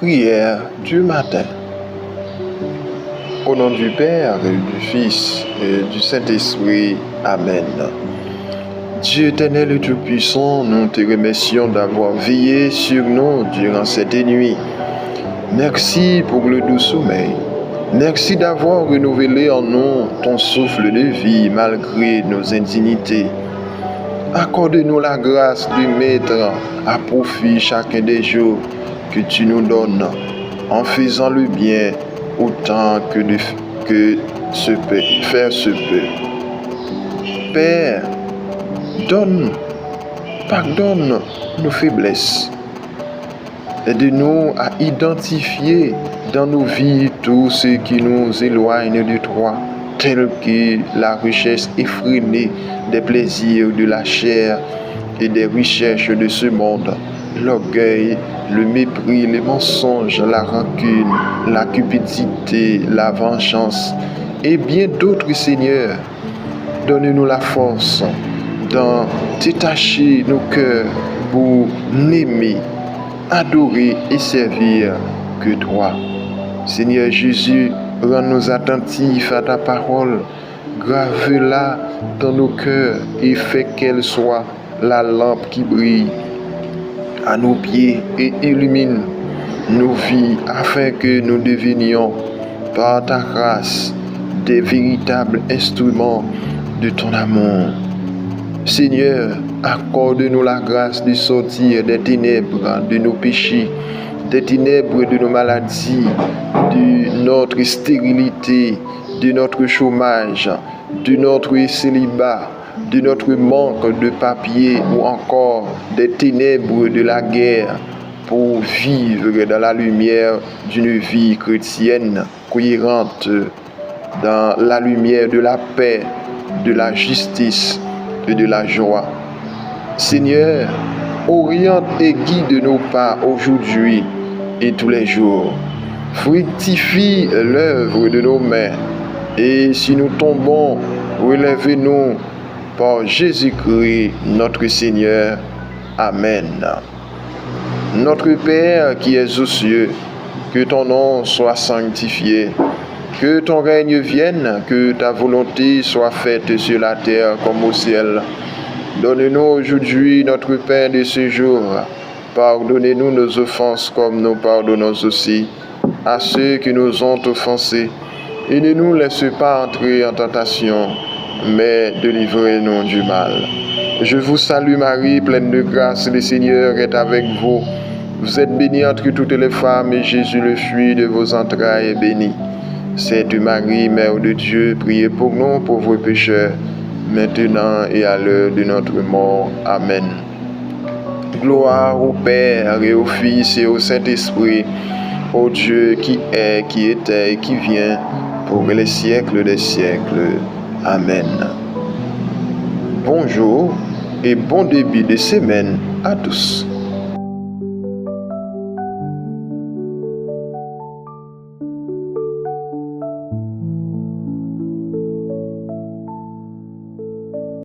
prière du matin. Au nom du Père, du Fils et du Saint-Esprit. Amen. Dieu éternel et tout-puissant, nous te remercions d'avoir veillé sur nous durant cette nuit. Merci pour le doux sommeil. Merci d'avoir renouvelé en nous ton souffle de vie malgré nos indignités. Accorde-nous la grâce de mettre à profit chacun des jours que tu nous donnes en faisant le bien autant que faire se peut. Père, pardonne nos faiblesses. Aide-nous à identifier dans nos vies tout ce qui nous éloigne de toi, tel que la recherche effrénée des plaisirs de la chair et des recherches de ce monde, l'orgueil, le mépris, les mensonges, la rancune, la cupidité, la vengeance et bien d'autres, Seigneur. Donne-nous la force d'en détacher nos cœurs pour n'aimer, adorer et servir que toi. Seigneur Jésus, rends-nous attentifs à ta parole, grave-la dans nos cœurs et fais qu'elle soit la lampe qui brille à nos pieds et illumine nos vies afin que nous devenions par ta grâce des véritables instruments de ton amour. Seigneur, accorde-nous la grâce de sortir des ténèbres de nos péchés, des ténèbres de nos maladies, de notre stérilité, de notre chômage, de notre célibat, de notre manque de papier ou encore des ténèbres de la guerre pour vivre dans la lumière d'une vie chrétienne cohérente, dans la lumière de la paix, de la justice et de la joie. Seigneur, oriente et guide nos pas aujourd'hui et tous les jours. Fructifie l'œuvre de nos mains et si nous tombons, relève-nous par Jésus-Christ notre Seigneur. Amen. Notre Père qui es aux cieux, que ton nom soit sanctifié, que ton règne vienne, que ta volonté soit faite sur la terre comme au ciel. Donne-nous aujourd'hui notre pain de ce jour. Pardonnez-nous nos offenses comme nous pardonnons aussi à ceux qui nous ont offensés. Et ne nous laisse pas entrer en tentation, mais délivrez-nous du mal. Je vous salue Marie, pleine de grâce, le Seigneur est avec vous. Vous êtes bénie entre toutes les femmes, et Jésus, le fruit de vos entrailles, est béni. Sainte Marie, Mère de Dieu, priez pour nous pauvres pécheurs, maintenant et à l'heure de notre mort. Amen. Gloire au Père et au Fils et au Saint-Esprit, au Dieu qui est, qui était et qui vient, pour les siècles des siècles. Amen. Bonjour et bon début de semaine à tous.